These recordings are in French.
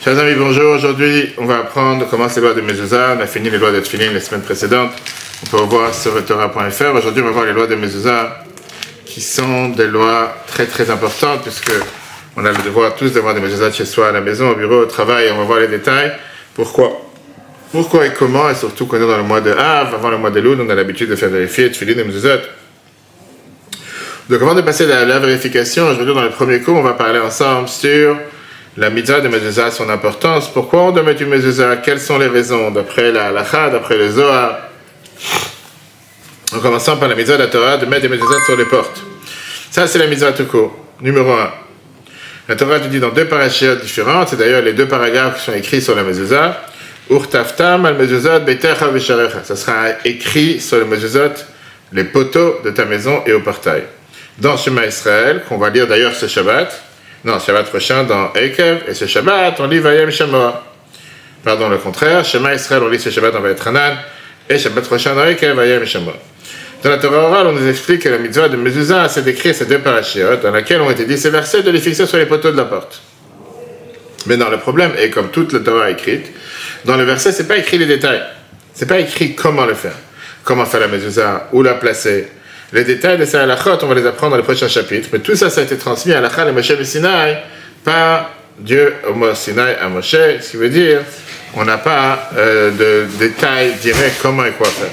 Chers amis, bonjour. Aujourd'hui, on va apprendre comment les lois de Mezuzah. On a fini les lois de Tfilin les semaines précédentes. On peut revoir sur Torah.fr. Aujourd'hui, on va voir les lois de Mezuzah qui sont des lois très très importantes puisque on a le devoir tous d'avoir des Mezuzah chez soi, à la maison, au bureau, au travail. On va voir les détails. Pourquoi et comment, et surtout qu'on est dans le mois de Av, avant le mois de Elul, on a l'habitude de faire vérifier Tfilin et Mezuzot. Donc avant de passer à la vérification, aujourd'hui dans le premier cours, on va parler ensemble sur la mitzvah de Mezuzah, son importance. Pourquoi on doit mettre une Mezuzah? Quelles sont les raisons? D'après la halakha, d'après le Zohar. En commençant par la mitzvah de la Torah, de mettre des Mezuzah sur les portes. Ça, c'est la mitzvah tout court. Numéro 1. La Torah te dit dans deux parashiot différentes, c'est d'ailleurs les deux paragraphes qui sont écrits sur la Mezuzah. Urtaftam al Mezuzot beitecha v'sharecha. Ça sera écrit sur le Mezuzot, les poteaux de ta maison et au portail. Dans Shema Israël, qu'on va lire d'ailleurs ce Shabbat, Shabbat prochain dans Ekev, et ce Shabbat, on lit Vayem Shamoa. Pardon, le contraire, Shema Israël, on lit ce Shabbat dans Vayetranan, et Shabbat prochain dans Ekev, Vayem Shamoa. Dans la Torah orale, on nous explique que la mitzvah de Mezuzah, c'est d'écrire ces deux parashiot, dans laquelle ont été dit ces versets, de les fixer sur les poteaux de la porte. Mais dans le problème, et comme toute la Torah écrite, dans le verset, c'est pas écrit les détails. C'est pas écrit comment le faire. Comment faire la Mezuzah, où la placer. Les détails de ces halachot, on va les apprendre dans les prochains chapitres. Mais tout ça, ça a été transmis à halakha de Moshe le Sinaï par Dieu au mot Sinaï à Moshe, ce qui veut dire on n'a pas de détails directs comment et quoi faire.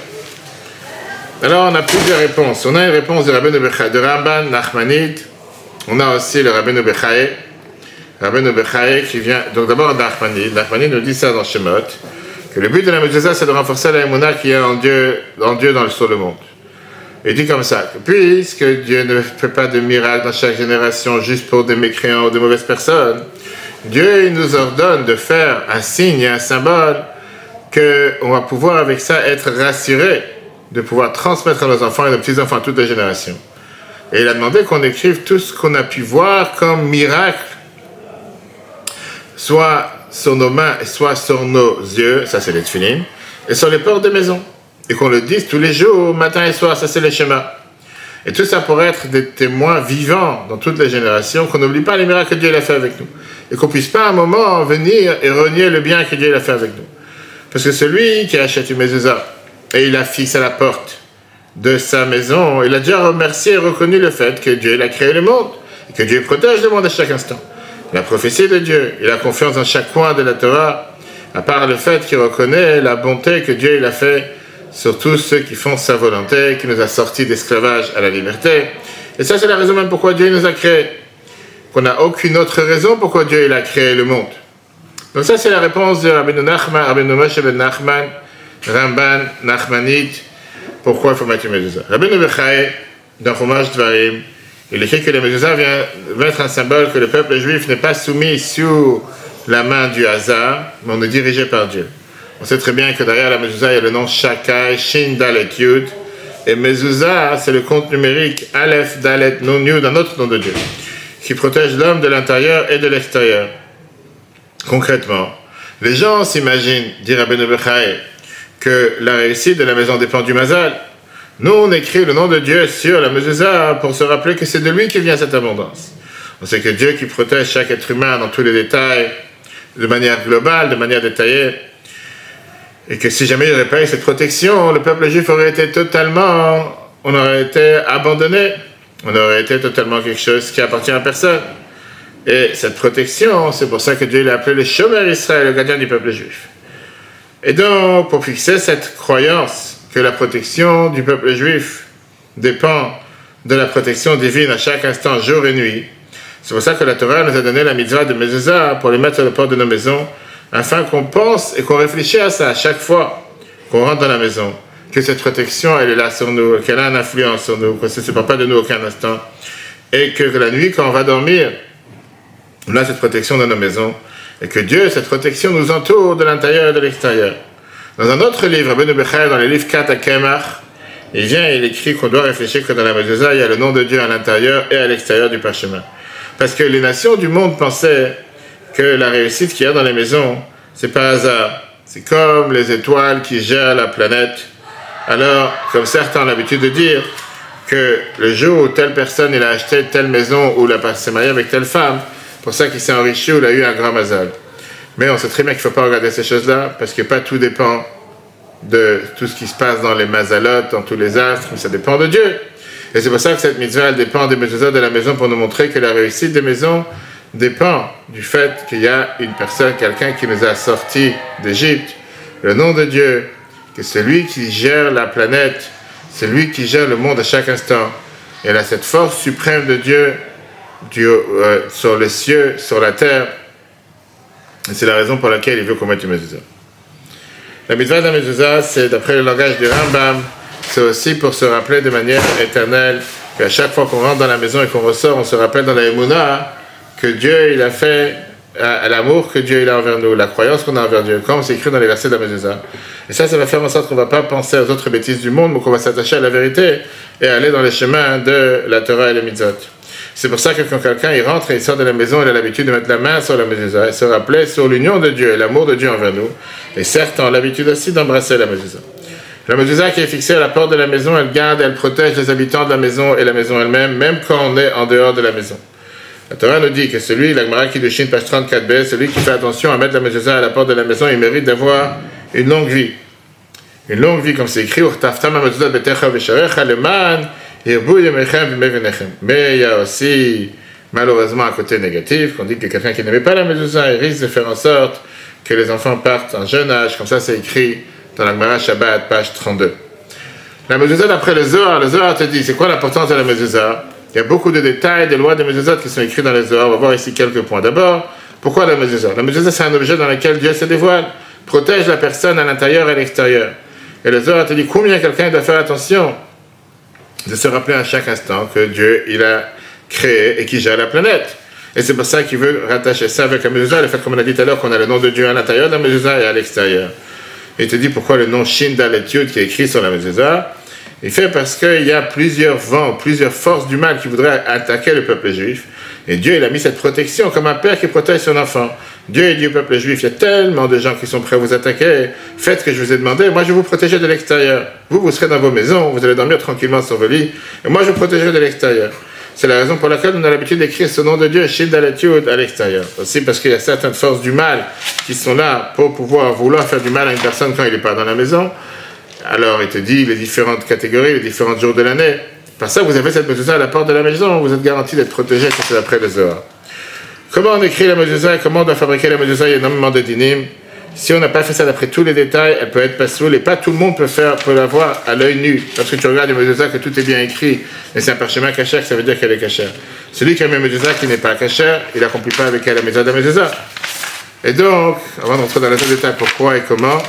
Alors, on a plusieurs réponses. On a une réponse de Ramban Nachmanide. On a aussi le Rabbeinu Bechaye. Rabbeinu Bechaye qui vient... Donc d'abord, Nachmanide. Nachmanide nous dit ça dans Shemot, que le but de la Mezuzah, c'est de renforcer la émouna qui est en Dieu sur le monde. Il dit comme ça, que puisque Dieu ne fait pas de miracles dans chaque génération juste pour des mécréants ou de mauvaises personnes, Dieu il nous ordonne de faire un signe et un symbole qu'on va pouvoir avec ça être rassuré, de pouvoir transmettre à nos enfants et nos petits-enfants, à toutes les générations. Et il a demandé qu'on écrive tout ce qu'on a pu voir comme miracle, soit sur nos mains, soit sur nos yeux, ça c'est les tefilin, et sur les portes de maison. Et qu'on le dise tous les jours, matin et soir, ça c'est le schéma. Et tout ça pour être des témoins vivants dans toutes les générations, qu'on n'oublie pas les miracles que Dieu a fait avec nous. Et qu'on puisse pas à un moment venir et renier le bien que Dieu a fait avec nous. Parce que celui qui achète une Mezuzah, et il la fixe à la porte de sa maison, il a déjà remercié et reconnu le fait que Dieu a créé le monde, et que Dieu protège le monde à chaque instant. La prophétie de Dieu, il a confiance dans chaque coin de la Torah, à part le fait qu'il reconnaît la bonté que Dieu a fait sur tous ceux qui font sa volonté, qui nous a sortis d'esclavage à la liberté. Et ça, c'est la raison même pourquoi Dieu nous a créés. Qu'on n'a aucune autre raison pourquoi Dieu il a créé le monde. Donc ça, c'est la réponse de Rabbeinu Nachman, Rabbeinu Moshe ben Nachman, Ramban, Nachmanide, pourquoi il faut mettre une Mezuzah. Rabbeinu Bechaye, dans Chumash Dvarim, il écrit que la Mezuzah vient être un symbole que le peuple juif n'est pas soumis sous la main du hasard, mais on est dirigé par Dieu. On sait très bien que derrière la Mezuzah, il y a le nom Shakai, Shin, Dalet, Yud. Et Mezuzah, c'est le compte numérique Aleph, Dalet, Nun, Yud, un autre nom de Dieu, qui protège l'homme de l'intérieur et de l'extérieur. Concrètement, les gens s'imaginent, dit Rabbeinu Bechaye, que la réussite de la maison dépend du Mazal. Nous, on écrit le nom de Dieu sur la Mezuzah pour se rappeler que c'est de lui qui vient cette abondance. On sait que Dieu qui protège chaque être humain dans tous les détails, de manière globale, de manière détaillée, et que si jamais il n'y aurait pas eu cette protection, le peuple juif aurait été on aurait été abandonné, on aurait été totalement quelque chose qui appartient à personne. Et cette protection, c'est pour ça que Dieu l'a appelé le Shomer Israël, le gardien du peuple juif. Et donc, pour fixer cette croyance que la protection du peuple juif dépend de la protection divine à chaque instant, jour et nuit, c'est pour ça que la Torah nous a donné la mitzvah de Mezuzah pour les mettre sur le port de nos maisons, afin qu'on pense et qu'on réfléchisse à ça à chaque fois qu'on rentre dans la maison, que cette protection, elle est là sur nous, qu'elle a une influence sur nous, que ça ne se sépare pas de nous aucun instant, et que la nuit, quand on va dormir, on a cette protection dans nos maisons, et que Dieu, cette protection, nous entoure de l'intérieur et de l'extérieur. Dans un autre livre, Rabbeinu Bechaye, dans le livre 4 à Kemach, il écrit qu'on doit réfléchir que dans la Mezuzah, il y a le nom de Dieu à l'intérieur et à l'extérieur du parchemin. Parce que les nations du monde pensaient que la réussite qu'il y a dans les maisons, c'est pas hasard. C'est comme les étoiles qui gèrent la planète. Alors, comme certains ont l'habitude de dire, que le jour où telle personne il a acheté telle maison ou il s'est marié avec telle femme, pour ça qu'il s'est enrichi ou il a eu un grand mazal. Mais on sait très bien qu'il ne faut pas regarder ces choses-là, parce que pas tout dépend de tout ce qui se passe dans les mazalotes, dans tous les astres, mais ça dépend de Dieu. Et c'est pour ça que cette mitzvah, elle dépend des mezuzot de la maison, pour nous montrer que la réussite des maisons dépend du fait qu'il y a une personne, quelqu'un qui nous a sortis d'Égypte, le nom de Dieu, que c'est lui qui gère la planète, c'est lui qui gère le monde à chaque instant. Et il a cette force suprême de Dieu, sur les cieux, sur la terre. Et c'est la raison pour laquelle il veut qu'on mette une mezuzah. La mitzvah de la mezuzah, c'est d'après le langage du Rambam, c'est aussi pour se rappeler de manière éternelle qu'à chaque fois qu'on rentre dans la maison et qu'on ressort, on se rappelle dans la Emouna que Dieu il a fait, à l'amour que Dieu il a envers nous, la croyance qu'on a envers Dieu, comme c'est écrit dans les versets de la mezuzah. Et ça va faire en sorte qu'on ne va pas penser aux autres bêtises du monde, mais qu'on va s'attacher à la vérité et aller dans les chemins de la Torah et les mitzvot. C'est pour ça que quand quelqu'un il rentre et il sort de la maison, il a l'habitude de mettre la main sur la mezuzah et se rappeler sur l'union de Dieu et l'amour de Dieu envers nous. Et certes, on a l'habitude aussi d'embrasser la mezuzah. La mezuzah qui est fixée à la porte de la maison, elle garde, elle protège les habitants de la maison et la maison elle-même, même quand on est en dehors de la maison. La Torah nous dit que celui, la Gemara Kiddushin, page 34b, celui qui fait attention à mettre la mezuzah à la porte de la maison, il mérite d'avoir une longue vie. Une longue vie, comme c'est écrit, mais il y a aussi, malheureusement, un côté négatif, qu'on dit que quelqu'un qui n'aimait pas la mezuzah, il risque de faire en sorte que les enfants partent en jeune âge, comme ça c'est écrit dans la Gemara Shabbat, page 32. La mezuzah, d'après le Zohar te dit, c'est quoi l'importance de la mezuzah? Il y a beaucoup de détails, des lois de mezuzah qui sont écrits dans les Zohar. On va voir ici quelques points. D'abord, pourquoi la mezuzah? La mezuzah, c'est un objet dans lequel Dieu se dévoile, protège la personne à l'intérieur et à l'extérieur. Et le Zohar te dit combien quelqu'un doit faire attention de se rappeler à chaque instant que Dieu, il a créé et qui gère la planète. Et c'est pour ça qu'il veut rattacher ça avec la mezuzah, le fait, comme on a dit tout à l'heure, qu'on a le nom de Dieu à l'intérieur de la mezuzah et à l'extérieur. Et il te dit pourquoi le nom Shin Dalet Yud qui est écrit sur la mezuzah. Il fait parce qu'il y a plusieurs vents, plusieurs forces du mal qui voudraient attaquer le peuple juif. Et Dieu, il a mis cette protection comme un père qui protège son enfant. Dieu dit au peuple juif, il y a tellement de gens qui sont prêts à vous attaquer. Faites ce que je vous ai demandé, moi je vais vous protéger de l'extérieur. Vous serez dans vos maisons, vous allez dormir tranquillement sur vos lits. Et moi je vous protégerai de l'extérieur. C'est la raison pour laquelle on a l'habitude d'écrire ce nom de Dieu, Shin Dalet Yud, à l'extérieur. Aussi parce qu'il y a certaines forces du mal qui sont là pour pouvoir vouloir faire du mal à une personne quand il n'est pas dans la maison. Alors il te dit les différentes catégories, les différents jours de l'année. Par ça, vous avez cette mezuzah à la porte de la maison, vous êtes garanti d'être protégé, ça c'est d'après le Zohar. Comment on écrit la mezuzah et comment on doit fabriquer la mezuzah? Il y a énormément de dinim. Si on n'a pas fait ça d'après tous les détails, elle peut être passoule et pas tout le monde peut l'avoir à l'œil nu. Lorsque tu regardes une mezuzah que tout est bien écrit et c'est un parchemin kasher, ça veut dire qu'elle est kasher. Celui qui a une mezuzah qui n'est pas kasher, il n'accomplit pas avec elle la mezuzah de la mezuzah. Et donc, avant d'entrer dans les détails pourquoi et comment,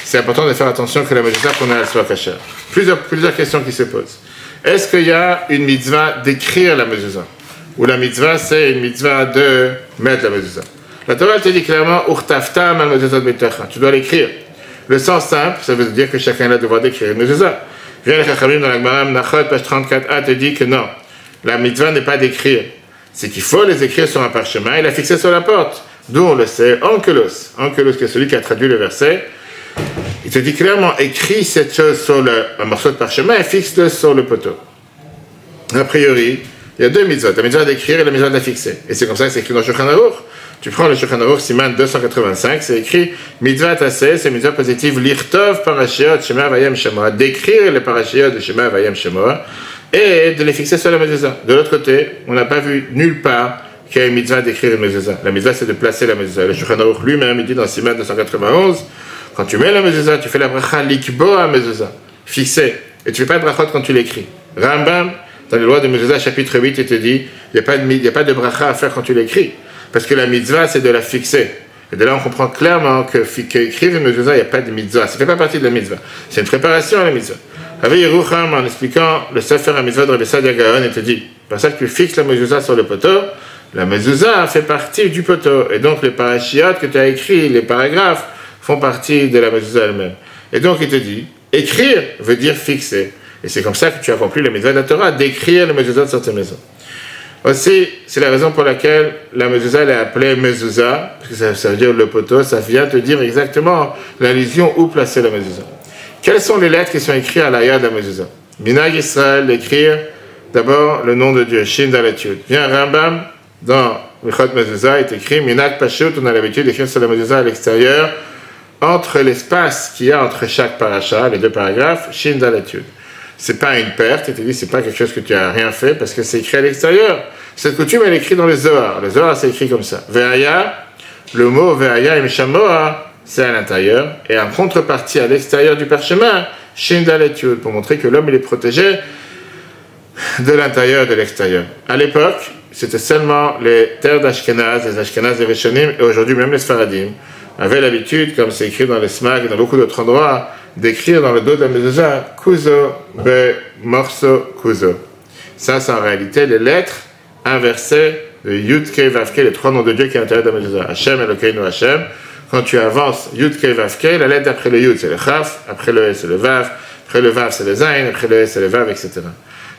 c'est important de faire attention que la mezuzah qu'on a, elle soit kasher. Plusieurs questions qui se posent. Est-ce qu'il y a une mitzvah d'écrire la mezuzah? Ou la mitzvah, c'est une mitzvah de mettre la mezuzah? La Torah te dit clairement, tu dois l'écrire. Le sens simple, ça veut dire que chacun a le devoir d'écrire une mezuzah. Viens les Chachamim dans la Gemara Menachot, page 34a, te dit que non, la mitzvah n'est pas d'écrire. C'est qu'il faut les écrire sur un parchemin et la fixer sur la porte. D'où on le sait, Onkelos, qui est celui qui a traduit le verset, il te dit clairement, écris cette chose sur un morceau de parchemin et fixe-le sur le poteau. A priori, il y a deux mitzvot, la mitzvah d'écrire et la mitzvah de la fixer. Et c'est comme ça que c'est écrit dans le Shulchan Aruch. Tu prends le Shulchan Aruch, Siman 285, c'est écrit mitzvah tasseh, c'est mitzvah positive, lirtov parashiot shema vayem shema, d'écrire les parashiot de shema vayem shema et de les fixer sur la mezuzah. De l'autre côté, on n'a pas vu nulle part qu'il y a une mitzvah d'écrire une mezuzah. La mitzvah, c'est de placer la mezuzah. Le Shulchan Aruch lui-même, il dit dans Siman 291, quand tu mets la mezuzah, tu fais la bracha likbo à mezuzah, fixée, et tu ne fais pas de brachot quand tu l'écris. Rambam, dans les lois de mezuzah, chapitre 8, il te dit, il n'y a pas de bracha à faire quand tu l'écris. Parce que la mitzvah, c'est de la fixer. Et de là, on comprend clairement qu'écrire une mezuzah, il n'y a pas de mitzvah. Ça ne fait pas partie de la mitzvah. C'est une préparation à la mitzvah. Rabbi Yerucham, en expliquant le Sefer à mitzvah de Rabbi Sadia Gaon, il te dit, par ça que tu fixes la mezuzah sur le poteau, la mezuzah fait partie du poteau. Et donc, les parashiot que tu as écrits, les paragraphes, font partie de la mezuzah elle-même. Et donc, il te dit, écrire veut dire fixer. Et c'est comme ça que tu as accompli la mitzvah de la Torah, d'écrire la mezuzah sur tes maisons. Aussi, c'est la raison pour laquelle la mezuzah est appelée mezuzah, parce que ça veut dire le poteau, ça vient te dire exactement l'allusion où placer la mezuzah. Quelles sont les lettres qui sont écrites à l'arrière de la mezuzah? Minhag Israël, d'écrire d'abord le nom de Dieu, Shin Dalet Yud. Viens Rambam, dans Michot Mezuzah est écrit, Minak Pashut, on a l'habitude d'écrire sur la Mezuzah à l'extérieur, entre l'espace qu'il y a entre chaque paracha, les deux paragraphes, Shin Dalet Yud. C'est pas une perte, il te dit, c'est pas quelque chose que tu as rien fait, parce que c'est écrit à l'extérieur. Cette coutume, elle est écrite dans les Zohar. Les Zohar, c'est écrit comme ça. Ve'aya, le mot Ve'aya et Mishamoa, c'est à l'intérieur, et en contrepartie, à l'extérieur du parchemin, Shin Dalet Yud, pour montrer que l'homme, il est protégé de l'intérieur et de l'extérieur. À l'époque, c'était seulement les terres d'Ashkenaz, les Ashkenaz et Rishonim, et aujourd'hui même les Sfaradim, avaient l'habitude, comme c'est écrit dans les Smag et dans beaucoup d'autres endroits, d'écrire dans le dos de la mezuzah, Kuzo, Be, Morso, Kuzo. Ça, c'est en réalité les lettres inversées de Yud, Kei, Vav, Kei, les trois noms de Dieu qui est à l'intérieur de la mezuzah. Hashem, Elokeinu, Hashem. Quand tu avances Yud, Kei, Vav, Kei, la lettre d'après le Yud, c'est le Chaf, après le E, c'est le Vav, après le Vav, c'est le Zayin, après le E, c'est le Vav, etc.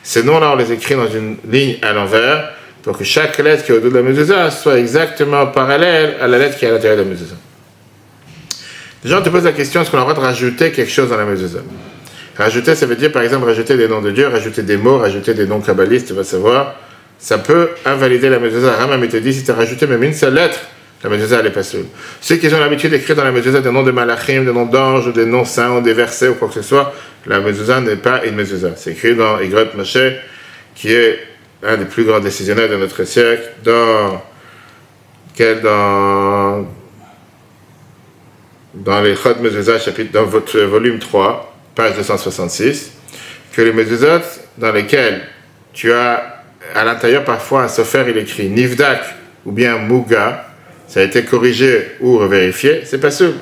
Ces noms-là, on les écrit dans une ligne à l'envers, pour que chaque lettre qui est au dos de la mezuzah soit exactement parallèle à la lettre qui est à l'intérieur de la mezuzah. Les gens te posent la question, est-ce qu'on a le droit de rajouter quelque chose dans la mezuzah? Rajouter, ça veut dire, par exemple, rajouter des noms de Dieu, rajouter des mots, rajouter des noms kabbalistes, tu vas savoir. Ça peut invalider la mezuzah. Ramam te dit, si tu as rajouté même une seule lettre, la mezuzah, elle est pas seule. Ceux qui ont l'habitude d'écrire dans la mezuzah des noms de malachim, des noms d'anges, ou des noms saints, ou des versets, ou quoi que ce soit, la mezuzah n'est pas une mezuzah. C'est écrit dans Igrot Moshe, qui est un des plus grands décisionnaires de notre siècle, dans les Chod Mezuzah, chapitre, dans votre volume 3, page 266, que les mezuzot dans lesquels tu as à l'intérieur parfois un sofer, il écrit Nivdak ou bien Muga, ça a été corrigé ou revérifié, c'est pas sûr.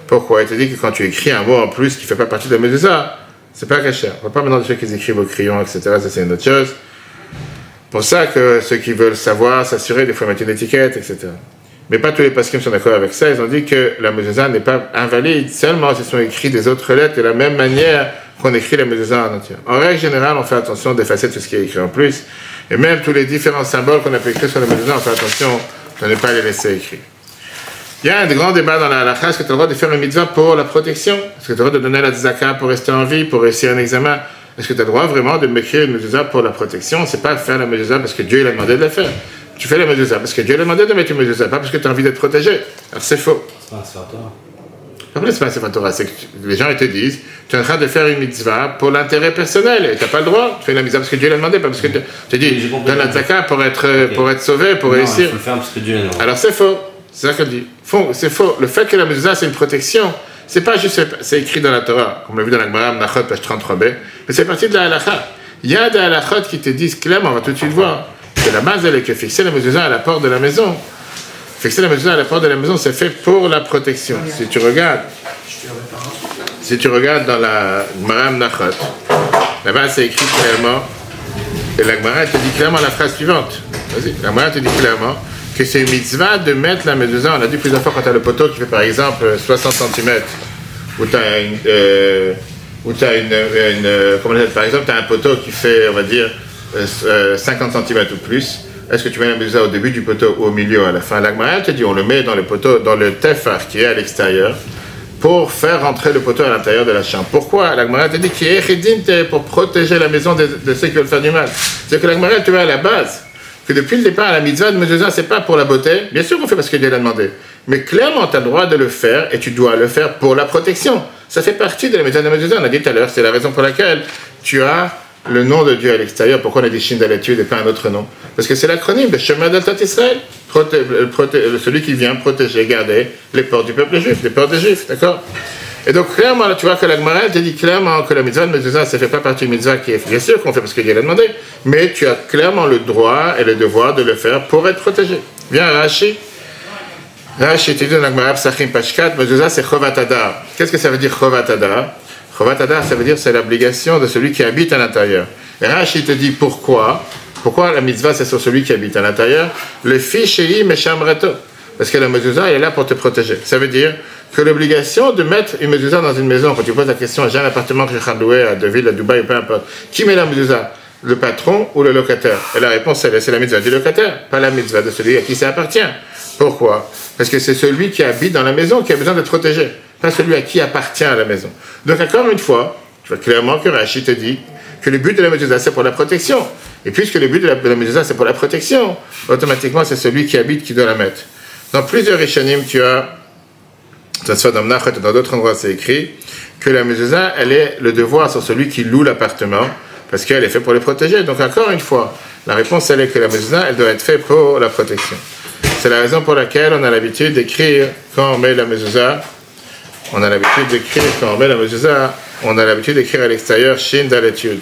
Pourquoi? Il te dit que quand tu écris un mot en plus qui ne fait pas partie de la mezuzah, c'est pas caché. On ne va pas maintenant de ceux qui écrivent au crayon, etc. Ça, c'est une autre chose. Pour ça que ceux qui veulent savoir, s'assurer, des fois mettre une étiquette, etc. Mais pas tous les paskim sont d'accord avec ça. Ils ont dit que la mezuzah n'est pas invalide, seulement s'ils sont écrits des autres lettres de la même manière qu'on écrit la mezuzah en entier. En règle générale, on fait attention d'effacer tout ce qui est écrit en plus. Et même tous les différents symboles qu'on a pu écrire sur la mezuzah, on fait attention de ne pas les laisser écrits. Il y a un grand débat dans la halakha. Est-ce que tu as le droit de faire une mitzvah pour la protection? Est-ce que tu as le droit de donner la tzedaka pour rester en vie, pour réussir un examen? Est-ce que tu as le droit vraiment de m'écrire une mezuzah pour la protection? C'est pas faire la mezuzah parce que Dieu l'a demandé de la faire. Tu fais la mezuzah parce que Dieu l'a demandé de mettre une mezuzah, pas parce que tu as envie d'être protégé. Alors c'est faux. C'est pas un Sefer Torah. Après, c'est pas un Sefer Torah. C'est que les gens ils te disent, tu es en train de faire une mitzvah pour l'intérêt personnel et tu n'as pas le droit. Tu fais la mitzvah parce que Dieu l'a demandé, pas parce que tu dis, donne la tzaka pour être sauvé, pour réussir. Il faut le faire parce que Dieu l'a demandé. Alors c'est faux. C'est ça qu'elle dit. C'est faux. Le fait que la mezuzah c'est une protection, c'est pas juste, c'est écrit dans la Torah, comme on l'a vu dans la Gemara, Menachot, page 33b, mais c'est partie de la halakha. Il y a des halakhot qui te disent clairement, on va tout de suite voir, que la base elle est que fixer la mezuzah à la porte de la maison. Fixer la mezuzah à la porte de la maison, c'est fait pour la protection. Si tu regardes dans la Gemara Menachot, là-bas c'est écrit clairement, et la Gemara te dit clairement la phrase suivante. Vas-y, la Gemara te dit clairement que c'est une mitzvah de mettre la mezuzah. On a dit plusieurs fois quand tu as le poteau qui fait par exemple 60 cm, ou tu as par exemple, tu as un poteau qui fait, on va dire, 50 cm ou plus. Est-ce que tu mets la mezuzah au début du poteau ou au milieu ou à la fin? La Gemara te dit, on le met dans le poteau, dans le tefar qui est à l'extérieur, pour faire rentrer le poteau à l'intérieur de la chambre. Pourquoi? La Gemara te dit qu'il est pour protéger la maison de ceux qui veulent faire du mal. C'est que la Gemara te met à la base que depuis le départ, la mitzvah de mezuzah, c'est pas pour la beauté. Bien sûr qu'on fait parce que Dieu l'a demandé. Mais clairement, tu as le droit de le faire et tu dois le faire pour la protection. Ça fait partie de la mitzvah de mezuzah. On a dit tout à l'heure, c'est la raison pour laquelle tu as le nom de Dieu à l'extérieur. Pourquoi on a dit Shin Dalet Yud et pas un autre nom? Parce que c'est l'acronyme de Shema Deltat Israël. Celui qui vient protéger, garder les portes du peuple juif, les portes des juifs, d'accord? Et donc, clairement, tu vois que la Gemara te dit clairement que la mitzvah de mezuzah, ça ne fait pas partie d'une mitzvah qui est bien sûr qu'on fait parce que Dieu l'a demandé, mais tu as clairement le droit et le devoir de le faire pour être protégé. Viens, Rashi. Rashi te dit dans la Gemara Psachim Pashkat, mezuzah c'est Chovat Hadar. Qu'est-ce que ça veut dire Chovat Hadar? Chovat Hadar, ça veut dire c'est l'obligation de celui qui habite à l'intérieur. Et Rashi te dit pourquoi? Pourquoi la mitzvah c'est sur celui qui habite à l'intérieur? Le fichei meshamreto. Parce que la mezuzah elle est là pour te protéger. Ça veut dire que l'obligation de mettre une mezuzah dans une maison, quand tu poses la question, j'ai un appartement que j'ai loué à Deauville, à Dubaï, peu importe, qui met la mezuzah? Le patron ou le locataire? Et la réponse c'est la mitzvah du locataire, pas la mitzvah de celui à qui ça appartient. Pourquoi? Parce que c'est celui qui habite dans la maison qui a besoin d'être protégé, pas celui à qui appartient à la maison. Donc encore une fois, tu vois clairement que Rashi te dit que le but de la mezuzah, c'est pour la protection. Et puisque le but de la mezuzah, c'est pour la protection, automatiquement, c'est celui qui habite qui doit la mettre. Dans plusieurs Rishonim, tu as, que ce soit dans Menachot et dans d'autres endroits, c'est écrit que la mezuzah, elle est le devoir sur celui qui loue l'appartement, parce qu'elle est faite pour les protéger. Donc, encore une fois, la réponse, elle est que la mezuzah, elle doit être faite pour la protection. C'est la raison pour laquelle on a l'habitude d'écrire, quand on met la mezuzah, on a l'habitude d'écrire à l'extérieur Shin Dalet Yud.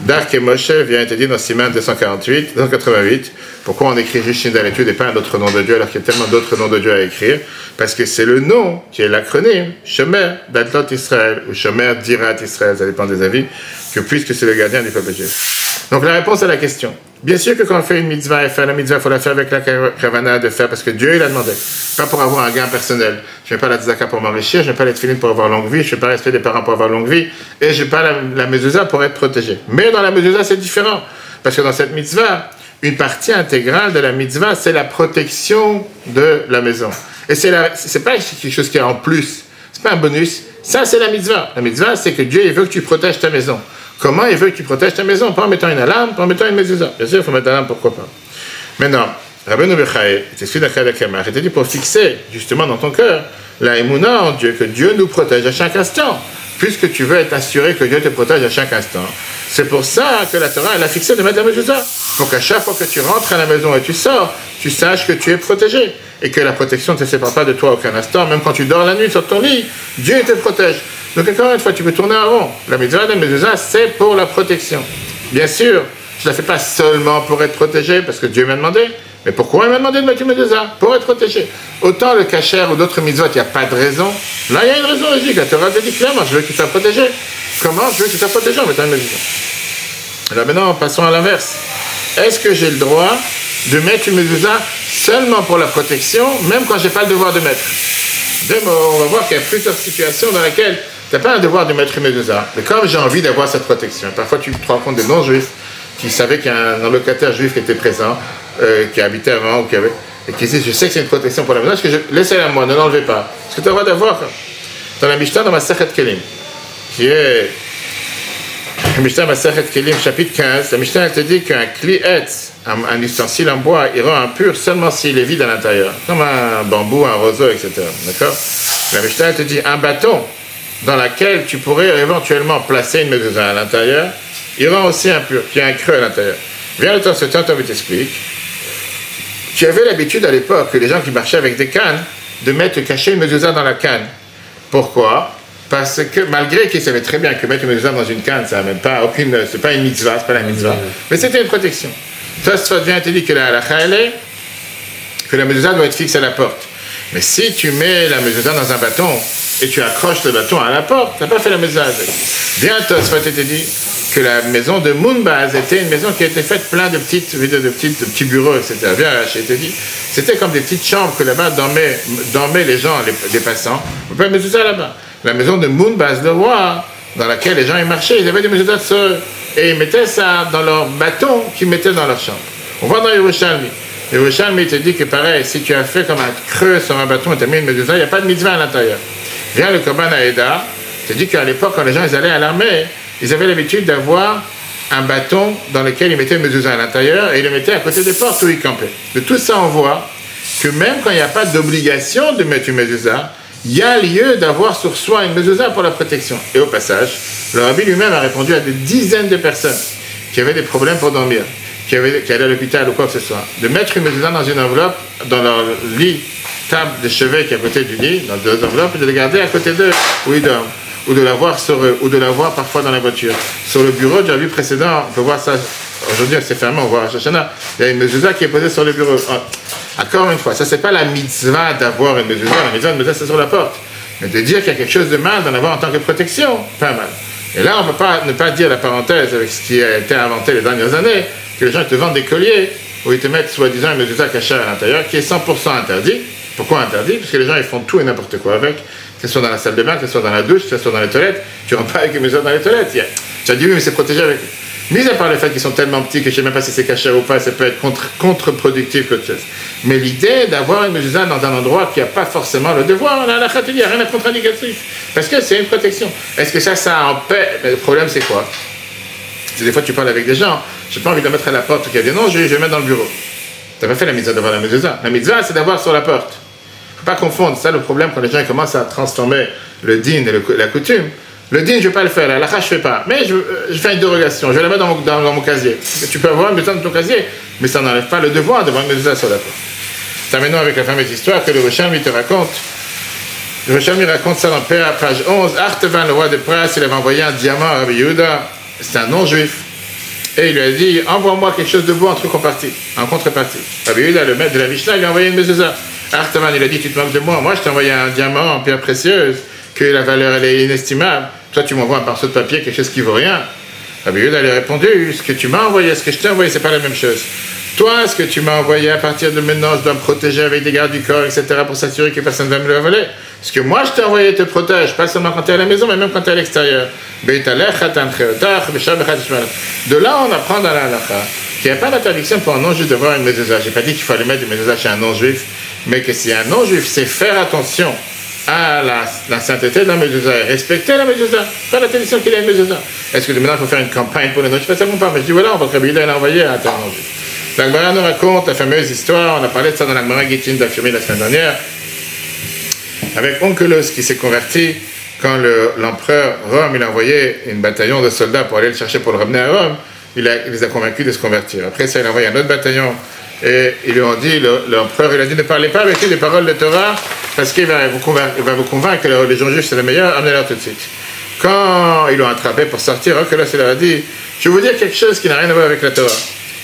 Dark et Moshe vient être dit dans Siman 288. Pourquoi on écrit juste Shin Dalet Yud et pas un autre nom de Dieu alors qu'il y a tellement d'autres noms de Dieu à écrire? Parce que c'est le nom qui est l'acronyme Shomer d'Altot Israël ou Shomer d'Irat Israël, ça dépend des avis, que puisque c'est le gardien du peuple juif. Donc la réponse à la question. Bien sûr que quand on fait une mitzvah, et faire la mitzvah, il faut la faire avec la kavana de faire, parce que Dieu, il a demandé. Pas pour avoir un gain personnel. Je ne fais pas la tzedaka pour m'enrichir, je ne fais pas la tefillin pour avoir longue vie, je ne fais pas le respect des parents pour avoir longue vie, et je ne fais pas la mezuzah pour être protégé. Mais dans la mezuzah, c'est différent. Parce que dans cette mitzvah, une partie intégrale de la mitzvah, c'est la protection de la maison. Et c'est pas quelque chose qui est en plus. C'est pas un bonus. Ça, c'est la mitzvah. La mitzvah, c'est que Dieu, il veut que tu protèges ta maison. Comment il veut que tu protèges ta maison? Pas en mettant une alarme, pas en mettant une mezuzah. Bien sûr, il faut mettre l'alarme, pourquoi pas. Maintenant, Rabbeinu Bechaye, c'est celui d'Akad Kamar, il te dit pour fixer, justement, dans ton cœur, la émouna en Dieu, que Dieu nous protège à chaque instant. Puisque tu veux être assuré que Dieu te protège à chaque instant. C'est pour ça que la Torah, elle a fixé de mettre la mezuzah. Pour qu'à chaque fois que tu rentres à la maison et tu sors, tu saches que tu es protégé. Et que la protection ne te sépare pas de toi aucun instant. Même quand tu dors la nuit sur ton lit, Dieu te protège. Donc encore une fois, tu peux tourner en rond. La mitzvah de mezuzah, c'est pour la protection. Bien sûr, je ne la fais pas seulement pour être protégé, parce que Dieu m'a demandé. Mais pourquoi il m'a demandé de mettre une mezuzah? Pour être protégé. Autant le kasher ou d'autres mitzvot, il n'y a pas de raison. Là, il y a une raison logique. La Torah te dit clairement, je veux que tu sois protégé. Comment je veux que tu sois protégé en mettant une mezuzah? Alors maintenant, passons à l'inverse. Est-ce que j'ai le droit de mettre une mezuzah seulement pour la protection, même quand je n'ai pas le devoir de mettre? On va voir qu'il y a plusieurs situations dans lesquelles tu n'as pas un devoir de mettre une mezuzah. Mais comme j'ai envie d'avoir cette protection, parfois tu te rends compte des non-juifs qui savaient qu'il y a un locataire juif qui était présent, qui habitait avant, et qui disait, je sais que c'est une protection pour la maison, laissez-la à moi, ne l'enlevez pas. Est-ce que tu as le droit d'avoir? Dans la Mishnah, dans Masechet Kelim, qui est la Mishnah Masechet Kelim, chapitre 15, la Mishnah elle te dit qu'un klietz, un ustensile en bois, il rend impur seulement s'il est vide à l'intérieur, comme un bambou, un roseau, etc. D'accord? La Mishnah elle te dit un bâton dans lequel tu pourrais éventuellement placer une mezuzah à l'intérieur, il rend aussi impur, qui a un creux à l'intérieur. Viens le temps, ce temps, je t'explique. Tu avais l'habitude à l'époque, que les gens qui marchaient avec des cannes, de mettre, cacher une mezuzah dans la canne. Pourquoi? Parce que, malgré qu'ils savaient très bien que mettre une mezuzah dans une canne, ça n'amène pas aucune, c'est pas une mitzvah, c'est pas la mitzvah. Mais c'était une protection. Toi, vient et te dit que la halakha, elle est, que la mezuzah doit être fixe à la porte. Mais si tu mets la mezuzah dans un bâton, et tu accroches le bâton à la porte, tu n'as pas fait la mezuzah avec. Bien, Tosfot te dit que la maison de Mounbaz était une maison qui était faite plein de petits bureaux, etc. Bien, Rachid te dit, c'était comme des petites chambres que là-bas dormaient les gens, les passants. On peut mettre ça là-bas. La maison de Mounbaz, le roi, dans laquelle les gens y marchaient, ils avaient des mezuzah de sol. Et ils mettaient ça dans leur bâton qu'ils mettaient dans leur chambre. On voit dans Yerushalmi. Yerushalmi te dit que pareil, si tu as fait comme un creux sur un bâton et tu as mis une mezuzah, il n'y a pas de mitzvah à l'intérieur. Vient le Korban Haïda, te dit qu'à l'époque, quand les gens ils allaient à l'armée, ils avaient l'habitude d'avoir un bâton dans lequel ils mettaient une mezuzah à l'intérieur et ils le mettaient à côté des portes où ils campaient. De tout ça, on voit que même quand il n'y a pas d'obligation de mettre une mezuzah, il y a lieu d'avoir sur soi une mezuzah pour la protection. Et au passage, le rabbi lui-même a répondu à des dizaines de personnes qui avaient des problèmes pour dormir, qui allaient à l'hôpital ou quoi que ce soit, de mettre une mezuzah dans une enveloppe, dans leur lit, table de chevet qui est à côté du lit, dans deux enveloppes, et de les garder à côté d'eux où ils dorment. Ou de la voir sur eux, ou de la voir parfois dans la voiture. Sur le bureau du rabbi précédent, on peut voir ça, aujourd'hui c'est fermé, on voit à Shoshana, il y a une mezuzah qui est posée sur le bureau. Encore une fois, ça c'est pas la mitzvah d'avoir une mezuzah, la mitzvah de mettre ça sur la porte. Mais de dire qu'il y a quelque chose de mal d'en avoir en tant que protection, pas mal. Et là, on ne peut pas ne pas dire la parenthèse avec ce qui a été inventé les dernières années, que les gens te vendent des colliers où ils te mettent soi-disant une mezuzah cachée à l'intérieur, qui est 100% interdit. Pourquoi interdit? Parce que les gens ils font tout et n'importe quoi avec. Que ce soit dans la salle de bain, que ce soit dans la douche, que ce soit dans les toilettes, tu ne rentres pas avec une mezuzah dans les toilettes. Tu as dit oui, mais c'est protégé avec. Mis à part le fait qu'ils sont tellement petits que je ne sais même pas si c'est caché ou pas, ça peut être contre-productif qu'autre chose. Mais l'idée d'avoir une mezuzah dans un endroit qui n'a pas forcément le devoir, là, la il n'y a rien à contre-indicatif. Parce que c'est une protection. Est-ce que ça empêche? Mais le problème, c'est quoi? Des fois, tu parles avec des gens, j'ai pas envie de le mettre à la porte, qui a dit non, je vais le mettre dans le bureau. Tu n'as pas fait la mitzvah devant la mezuzah. La mitzvah, c'est d'avoir sur la porte. Il ne faut pas confondre. C'est ça le problème quand les gens commencent à transformer le din et la coutume. Le din, je ne vais pas le faire. La halakha, je ne fais pas. Mais je fais une dérogation. Je vais la mettre dans mon casier. Tu peux avoir une mezuzah dans ton casier, mais ça n'enlève pas le devoir d'avoir une mezuzah sur la porte. Terminons avec la fameuse histoire que le Yerushalmi te raconte. Le Yerushalmi raconte ça dans page 11. Artavan, le roi de Pras, il avait envoyé un diamant à Rabbi Yehuda. C'est un non-juif. Et il lui a dit, envoie-moi quelque chose de beau en contrepartie. Rabbi Yehuda, le maître de la Mishnah, il lui a envoyé une mezuzah. Artavan, il a dit, tu te moques de moi. Moi, je t'ai envoyé un diamant en pierre précieuse, que la valeur, elle est inestimable. Toi, tu m'envoies un pinceau de papier, quelque chose qui vaut rien. Rabbi Yehuda lui a répondu, ce que tu m'as envoyé, ce que je t'ai envoyé, c'est pas la même chose. Toi, ce que tu m'as envoyé à partir de maintenant, je dois me protéger avec des gardes du corps, etc., pour s'assurer que personne ne va me le voler. Ce que moi, je t'ai envoyé te protège, pas seulement quand tu es à la maison, mais même quand tu es à l'extérieur. De là, on apprend dans la halakha qu'il n'y a pas d'interdiction pour un non-juif de voir une mezuzah. Je n'ai pas dit qu'il fallait mettre une mezuzah chez un non-juif, mais que si un non-juif sait faire attention à la sainteté de la mezuzah et respecter la mezuzah, pas l'interdiction qu'il y ait une mezuzah. Est-ce que maintenant il faut faire une campagne pour les non-juifs? Ça ne pas, mais je dis voilà, on va Rabbi Yehuda l'a envoyé à un tel non-juif. La Gemara nous raconte la fameuse histoire, on a parlé de ça dans la Gemara Gittin d'Afirmi la semaine dernière, avec Onkelos qui s'est converti quand l'empereur Rome il a envoyé une bataillon de soldats pour aller le chercher pour le ramener à Rome. Il les a convaincus de se convertir. Après ça, il a envoyé un autre bataillon et ils lui ont dit, l'empereur il a dit ne parlez pas avec lui des paroles de Torah parce qu'il va vous convaincre que la religion juive c'est la meilleure, amenez-la tout de suite. Quand ils l'ont attrapé pour sortir, Onkelos il leur a dit je vais vous dire quelque chose qui n'a rien à voir avec la Torah.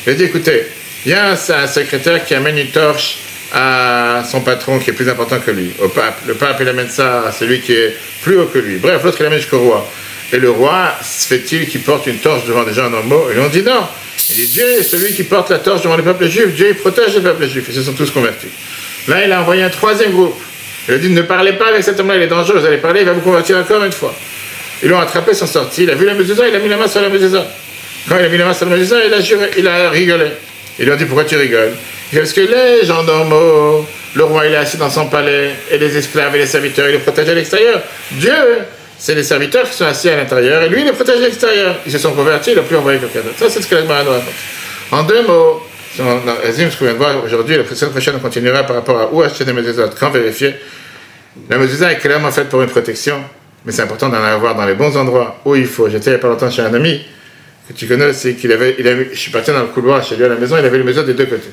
Il a dit écoutez, il y a un secrétaire qui amène une torche à son patron qui est plus important que lui, au pape. Le pape, il amène ça à celui qui est plus haut que lui. Bref, l'autre, il l'amène jusqu'au roi. Et le roi, se fait-il qu'il porte une torche devant des gens normaux? Ils lui ont dit non. Il dit Dieu est celui qui porte la torche devant le peuple juif. Dieu, il protège le peuple juif. Ils se sont tous convertis. Là, il a envoyé un troisième groupe. Il a dit ne parlez pas avec cet homme-là, il est dangereux. Vous allez parler, il va vous convertir encore une fois. Ils l'ont attrapé, ils sont sortis. Il a vu la mezuzah, il a mis la main sur la mezuzah. Quand il a mis la main sur la mezuzah, il a rigolé. Il lui a dit pourquoi tu rigoles? Parce que les gens normaux, le roi il est assis dans son palais, et les esclaves et les serviteurs, il les protège à l'extérieur. Dieu, c'est les serviteurs qui sont assis à l'intérieur, et lui il les protège à l'extérieur. Ils se sont convertis, il n'a plus envoyé quelqu'un d'autre. Ça c'est ce que la Gemara nous raconte. En deux mots, ce qu'on vient de voir aujourd'hui, la semaine prochaine on continuera par rapport à où acheter des mezuzot, quand vérifier. La mezuzah est clairement faite pour une protection, mais c'est important d'en avoir dans les bons endroits où il faut. J'étais il n'y a pas longtemps chez un ami, que tu connais, c'est qu'il avait, je suis parti dans le couloir chez lui à la maison, il avait le mezuzot des deux côtés.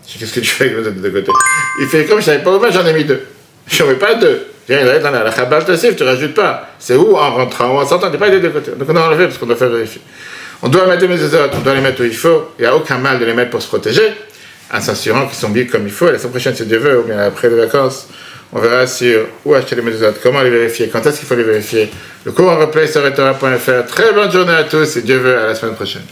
Je dis, qu'est-ce que tu fais avec le mezuzot des deux côtés? Il fait, comme je ne savais pas où mettre, j'en ai mis deux. Je n'en mets pas deux. Il arrive dans la chabal tassif, tu ne rajoutes pas. C'est où en rentrant ou en sortant, tu n'es pas des deux côtés. Donc on a enlevé parce qu'on doit faire vérifier. On doit mettre des mezuzot, on doit les mettre où il faut. Il n'y a aucun mal de les mettre pour se protéger, en s'assurant qu'ils sont bien comme il faut. La semaine prochaine, si Dieu veut, ou bien après les vacances, on verra sur où acheter les mezuzot, comment les vérifier, quand est-ce qu'il faut les vérifier. Le cours en replay sur etora.fr. Très bonne journée à tous et Dieu veut, à la semaine prochaine.